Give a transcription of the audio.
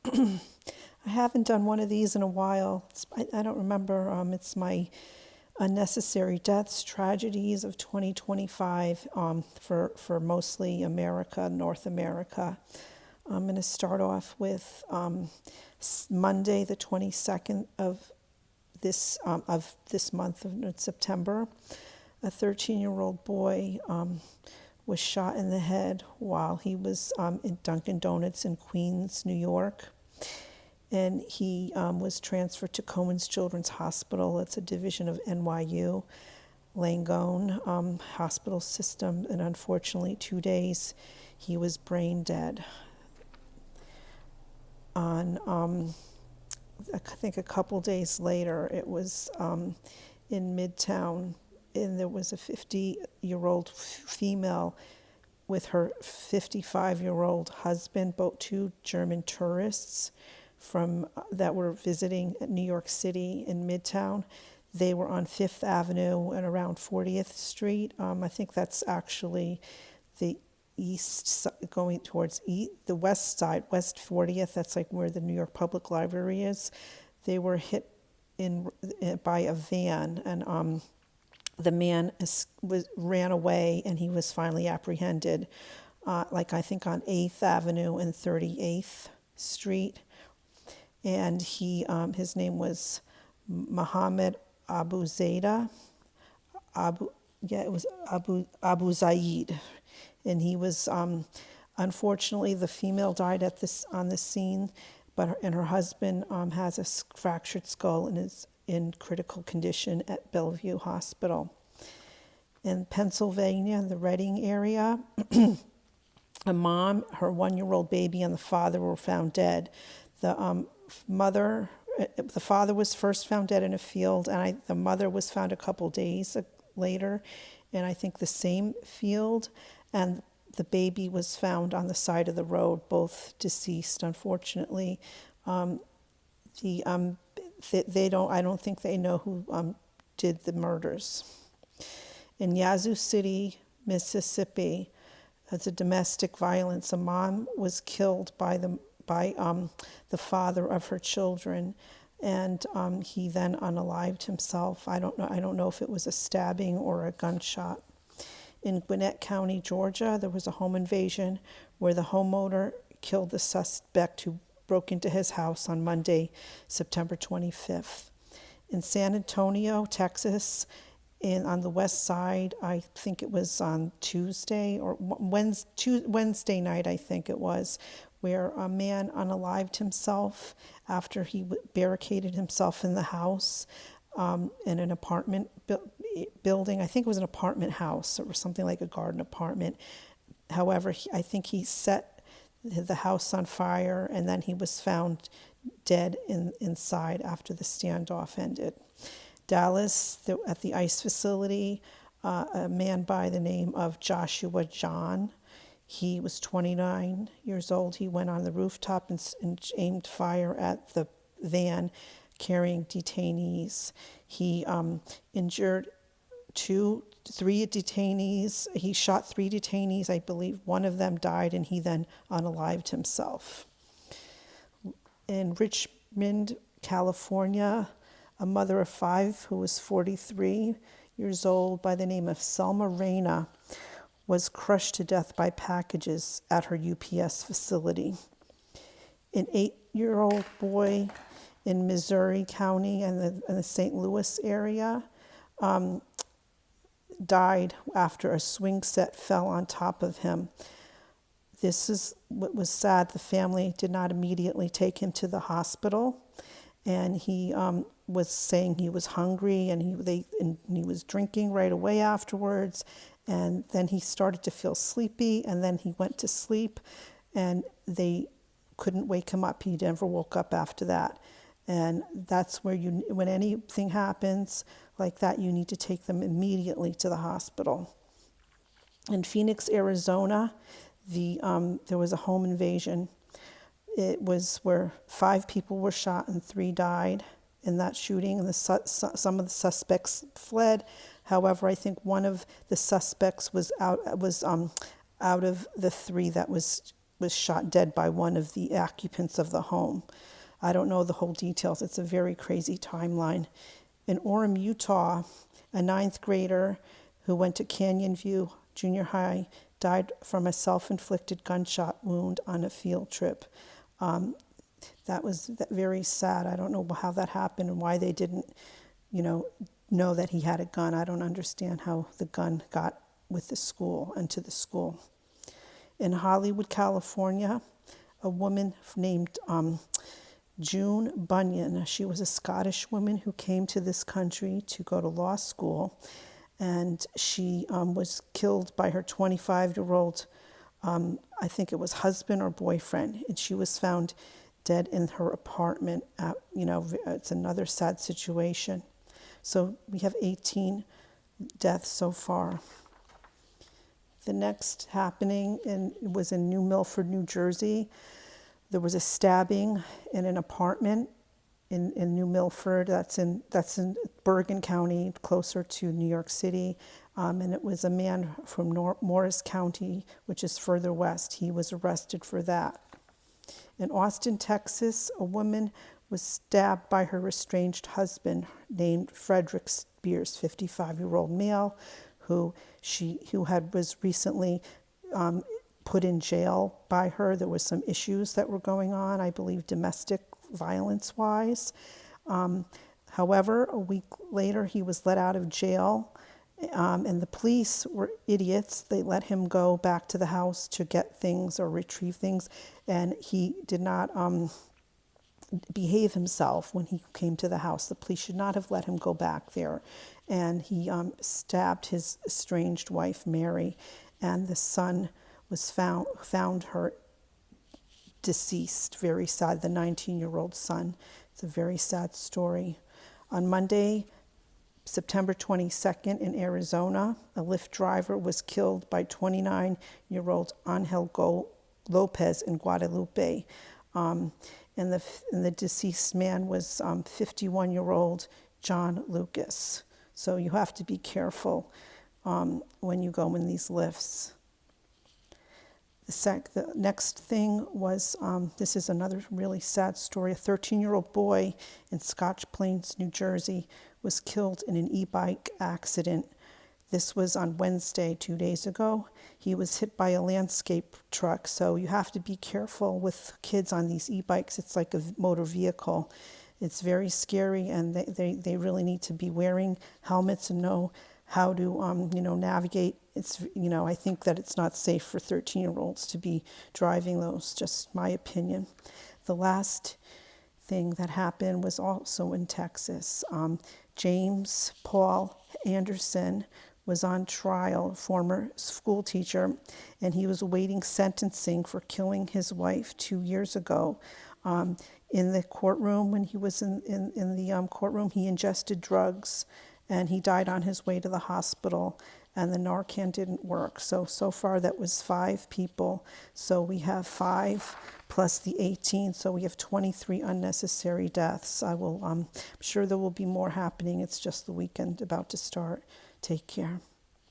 I haven't done one of these in a while. I don't remember. It's my Unnecessary Deaths, Tragedies of 2025 for mostly America, North America. I'm going to start off with Monday, the 22nd of this month of September. A 13-year-old boy was shot in the head while he was in Dunkin' Donuts in Queens, New York. And he was transferred to Cohen's Children's Hospital. It's a division of NYU, Langone hospital system. And unfortunately, 2 days, he was brain dead. On, I think a couple days later, it was in Midtown, and there was a 50-year-old female with her 55-year-old husband, both two German tourists from that were visiting New York City in Midtown. They were on Fifth Avenue and around 40th Street. I think that's actually the east, going towards the west side, West 40th. That's like where the New York Public Library is. They were hit by a van, and the man ran away, and he was finally apprehended, like I think on 8th Avenue and 38th Street. And his name was Mohammed Abu Zaida. It was Abu Zaid. And he was, unfortunately, the female died on the scene, and her husband has a fractured skull and is in critical condition at Bellevue Hospital. In Pennsylvania, in the Reading area, a mom, her 1-year-old baby, and the father were found dead. The father was first found dead in a field, and the mother was found a couple days later in, I think, the same field, and the baby was found on the side of the road, both deceased, unfortunately. I don't think they know who did the murders. In Yazoo City, Mississippi, as a domestic violence, a mom was killed by the father of her children, and he then unalived himself. I don't know if it was a stabbing or a gunshot. In Gwinnett County, Georgia, there was a home invasion where the homeowner killed the suspect who broke into his house on Monday, September 25th. In San Antonio, Texas, on the west side, I think it was on Tuesday or Wednesday night, I think it was, where a man unalived himself after he barricaded himself in the house, in an apartment building. I think it was an apartment house or something like a garden apartment. However, I think he set the house on fire, and then he was found dead inside after the standoff ended. Dallas, at the ICE facility, a man by the name of Joshua John. He was 29 years old. He went on the rooftop and aimed fire at the van carrying detainees. He injured three detainees. He shot 3 detainees. I believe one of them died, and he then unalived himself. In Richmond, California, a mother of 5 who was 43 years old by the name of Selma Reyna was crushed to death by packages at her UPS facility. An 8-year-old boy in Missouri County and the St. Louis area died after a swing set fell on top of him. This is what was sad. The family did not immediately take him to the hospital, and he was saying he was hungry, and he was drinking right away afterwards, and then he started to feel sleepy, and then he went to sleep, and they couldn't wake him up. He never woke up after that. And that's where when anything happens like that, you need to take them immediately to the hospital. In Phoenix, Arizona, there was a home invasion. It was where 5 people were shot and 3 died in that shooting, and some of the suspects fled. However, I think one of the suspects was out of the 3 that was was shot dead by one of the occupants of the home. I don't know the whole details. It's a very crazy timeline. In Orem, Utah, a ninth grader who went to Canyon View Junior High died from a self-inflicted gunshot wound on a field trip. That was very sad. I don't know how that happened and why they didn't, know that he had a gun. I don't understand how the gun got with the school and to the school. In Hollywood, California, a woman named June Bunyan. She was a Scottish woman who came to this country to go to law school, and she was killed by her 25-year-old, I think it was husband or boyfriend, and she was found dead in her apartment. It's another sad situation. So we have 18 deaths so far. The next happening was in New Milford, New Jersey. There was a stabbing in an apartment in New Milford. That's in Bergen County, closer to New York City. And it was a man from Morris County, which is further west. He was arrested for that. In Austin, Texas, a woman was stabbed by her estranged husband named Frederick Spears, 55-year-old male, who was recently put in jail by her. There was some issues that were going on, I believe domestic violence-wise. However, a week later, he was let out of jail, and the police were idiots. They let him go back to the house to get things or retrieve things, and he did not behave himself when he came to the house. The police should not have let him go back there. And he stabbed his estranged wife, Mary, and the son was found her deceased. Very sad, the 19-year-old son. It's a very sad story. On Monday, September 22nd in Arizona, a Lyft driver was killed by 29-year-old Angel Lopez in Guadalupe. And the deceased man was 51-year-old John Lucas. So you have to be careful when you go in these lifts. The next thing was, this is another really sad story. A 13-year-old boy in Scotch Plains, New Jersey, was killed in an e-bike accident. This was on Wednesday, 2 days ago. He was hit by a landscape truck, so you have to be careful with kids on these e-bikes. It's like a motor vehicle. It's very scary, and they really need to be wearing helmets and know how to navigate. It's I think that it's not safe for 13-year-olds to be driving those. Just my opinion. The last thing that happened was also in Texas. James Paul Anderson was on trial, former school teacher, and he was awaiting sentencing for killing his wife 2 years ago. In the courtroom, when he was in the courtroom, he ingested drugs, and he died on his way to the hospital, and the Narcan didn't work. So far that was 5 people. So we have 5 plus the 18, so we have 23 unnecessary deaths. I'm sure there will be more happening. It's just the weekend about to start. Take care.